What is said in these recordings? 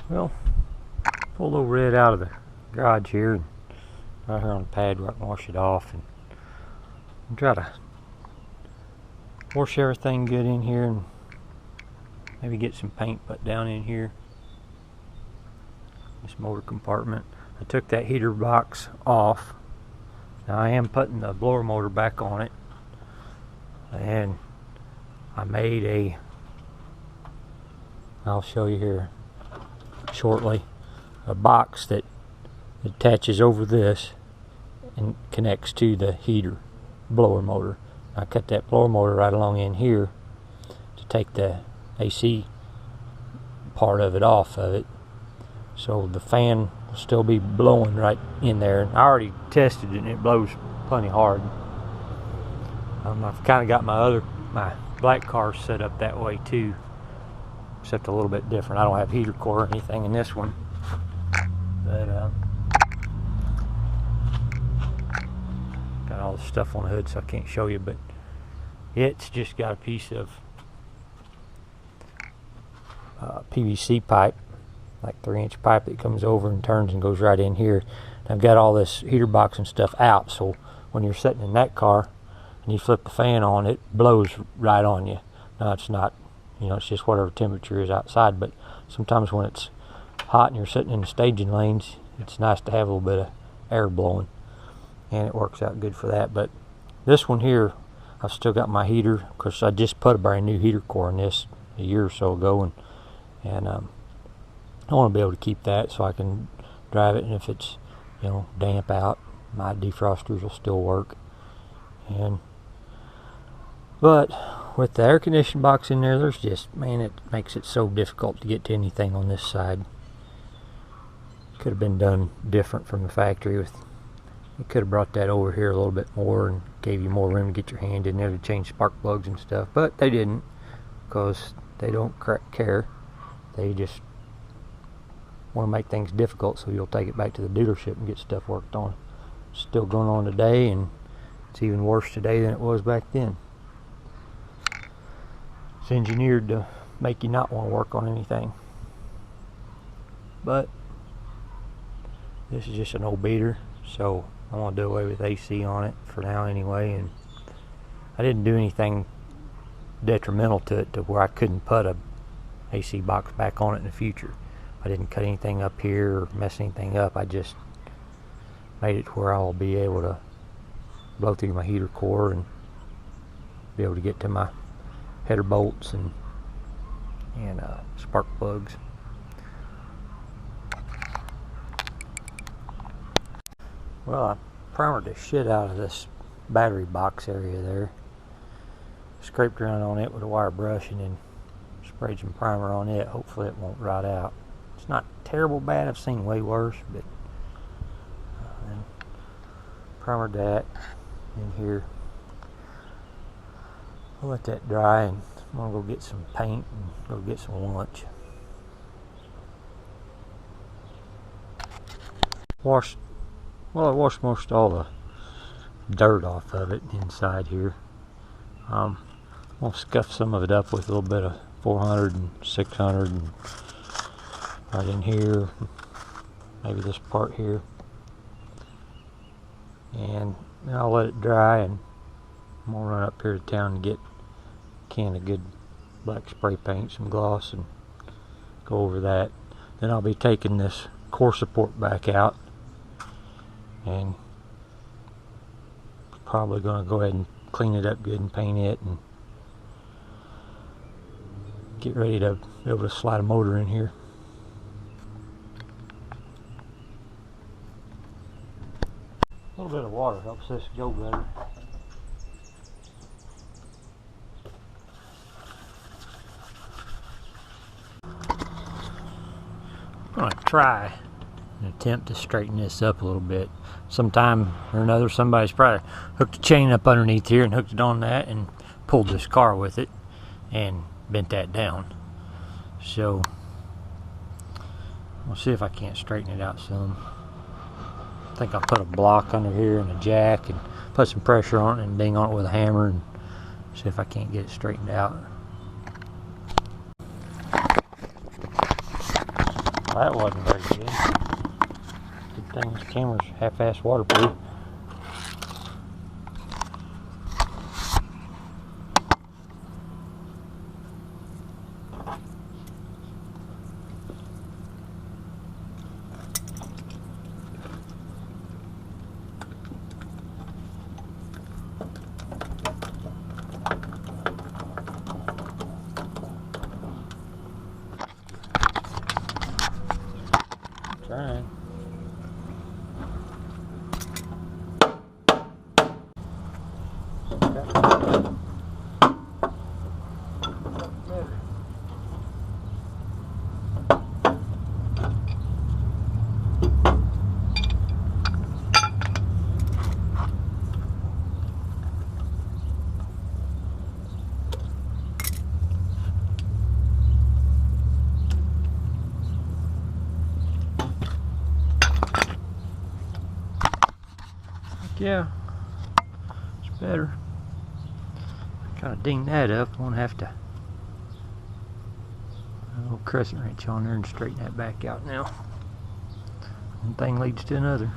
Well, pulled old red out of the garage here, and right here on the pad where I can wash it off, and try to wash everything good in here, and maybe get some paint put down in here. This motor compartment. I took that heater box off. Now I am putting the blower motor back on it, and I made I'll show you here shortly, a box that attaches over this and connects to the heater blower motor. I cut that blower motor right along in here to take the AC part of it off of it, so the fan will still be blowing right in there. I already tested it and it blows plenty hard. I've kind of got my black car set up that way too, except a little bit different. I don't have heater core or anything in this one, but got all the stuff on the hood, so I can't show you, but it's just got a piece of PVC pipe, like 3-inch pipe, that comes over and turns and goes right in here. And I've got all this heater box and stuff out, so when you're sitting in that car and you flip the fan on, it blows right on you. Now it's not, it's just whatever temperature is outside, but sometimes when it's hot and you're sitting in the staging lanes, it's nice to have a little bit of air blowing, and it works out good for that. But this one here, I've still got my heater, because I just put a brand new heater core in this a year or so ago, and I want to be able to keep that so I can drive it, and if it's damp out, my defrosters will still work. But with the air conditioning box in there, there's just, it makes it so difficult to get to anything on this side. Could have been done different from the factory. You could have brought that over here a little bit more and gave you more room to get your hand in there to change spark plugs and stuff, but they didn't, because they don't care. They just want to make things difficult, so you'll take it back to the dealership and get stuff worked on. It's still going on today, and it's even worse today than it was back then. It's engineered to make you not want to work on anything. But this is just an old beater, so I want to do away with AC on it for now anyway, and I didn't do anything detrimental to it to where I couldn't put a AC box back on it in the future. I didn't cut anything up here or mess anything up. I just made it to where I'll be able to blow through my heater core and be able to get to my header bolts and spark plugs. Well, I primered the shit out of this battery box area there. Scraped around on it with a wire brush and then sprayed some primer on it. Hopefully it won't rot out. It's not terrible bad. I've seen way worse, but then primered that in here. I'll let that dry, and I'm gonna go get some paint and go get some lunch. I washed most all the dirt off of it inside here. I'm gonna scuff some of it up with a little bit of 400 and 600 and right in here, maybe this part here, and then I'll let it dry, and I'm gonna run up here to town and get a can of good black spray paint, some gloss, and go over that. Then I'll be taking this core support back out, and probably gonna go ahead and clean it up good and paint it and get ready to be able to slide a motor in here. A little bit of water helps this go better. I'm going to try and attempt to straighten this up a little bit. Sometime or another, somebody's probably hooked a chain up underneath here and hooked it on that and pulled this car with it and bent that down. So we'll see if I can't straighten it out some. I think I'll put a block under here and a jack and put some pressure on it and ding on it with a hammer and see if I can't get it straightened out. That wasn't very good. Good thing this camera's half-ass waterproof. Trying. Yeah, it's better. Trying to ding that up. I won't have to a little crescent wrench on there and straighten that back out now. One thing leads to another.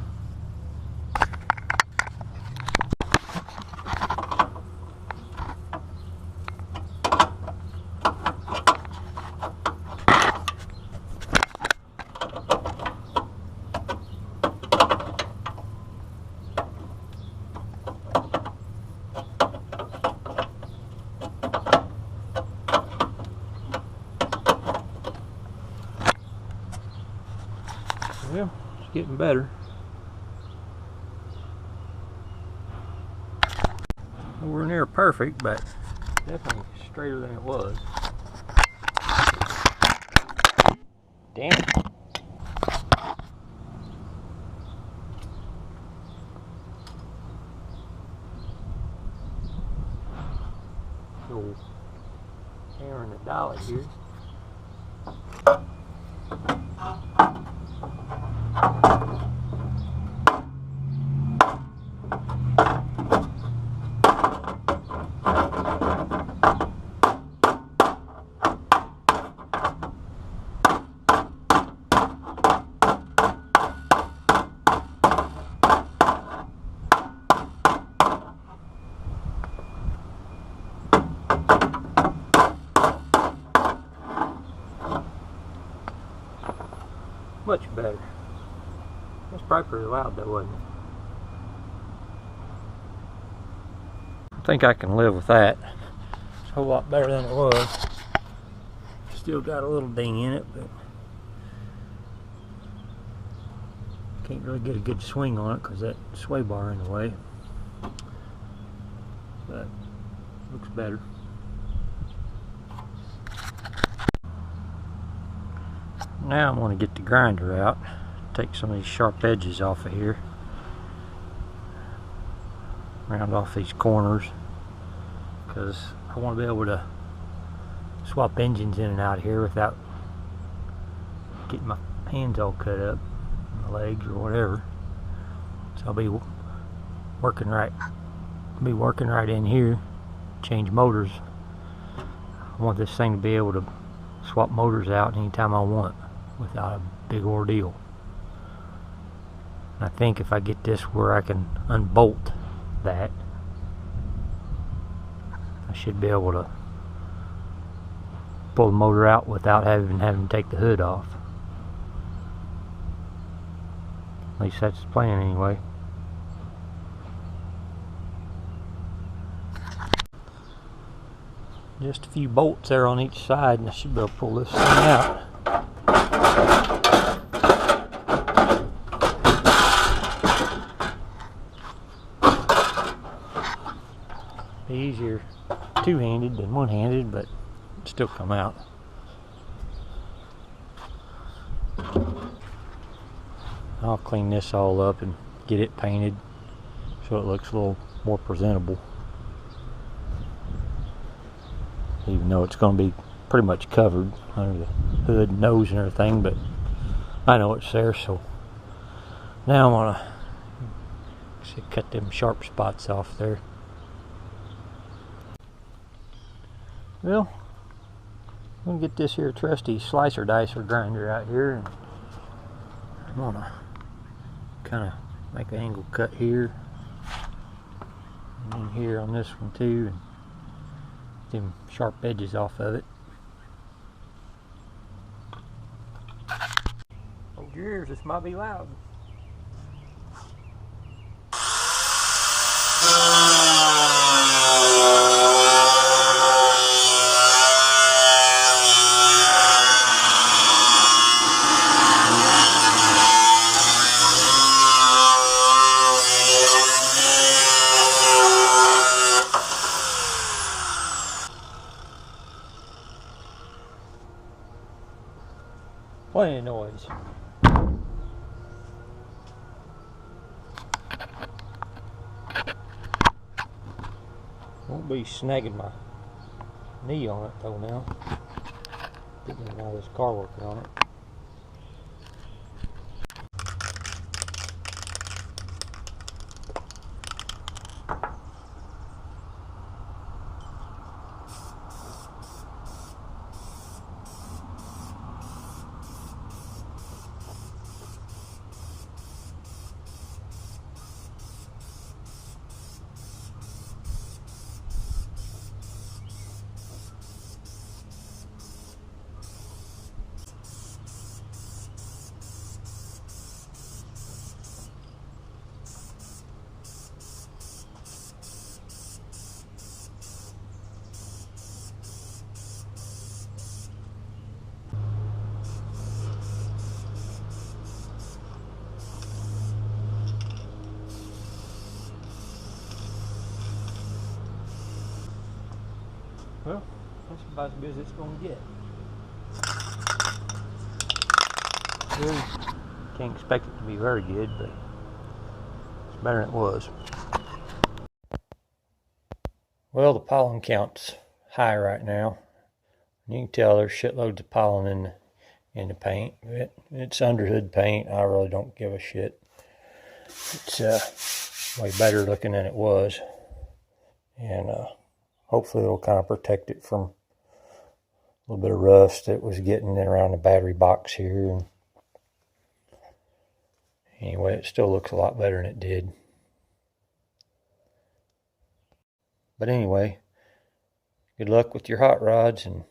Well, it's getting better. Nowhere near perfect, but definitely straighter than it was. Damn it. Little hammer in the dolly here. Much better. That's probably pretty loud though, wasn't it? I think I can live with that. It's a whole lot better than it was. Still got a little ding in it, but can't really get a good swing on it because that sway bar in the way. But looks better. Now I'm going to get the grinder out, take some of these sharp edges off of here, round off these corners, because I want to be able to swap engines in and out of here without getting my hands all cut up, my legs or whatever. So I'll be working right in here, change motors. I want this thing to be able to swap motors out anytime I want without a big ordeal. And I think if I get this where I can unbolt that, I should be able to pull the motor out without having to take the hood off. At least that's the plan anyway. Just a few bolts there on each side and I should be able to pull this thing out. Be easier two-handed than one-handed, but still come out. I'll clean this all up and get it painted so it looks a little more presentable. Even though it's going to be pretty much covered under the hood and nose and everything, but I know it's there, so now I'm going to cut them sharp spots off there. Well, I'm going to get this here trusty slicer dicer grinder out here and I'm gonna kind of make an angle cut here and then here on this one too, and get them sharp edges off of it. Hold your ears, this might be loud. Plenty of noise. Won't be snagging my knee on it though now. Getting out of this car working on it. Well, that's about as good as it's going to get. Really can't expect it to be very good, but it's better than it was. Well, the pollen count's high right now. You can tell there's shitloads of pollen in the paint. It's underhood paint. I really don't give a shit. It's way better looking than it was, and hopefully it'll kind of protect it from a little bit of rust that was getting around the battery box here. And anyway, it still looks a lot better than it did. But anyway, good luck with your hot rods, and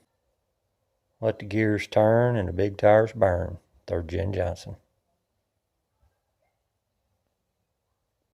let the gears turn and the big tires burn. 3rd Gen Johnson.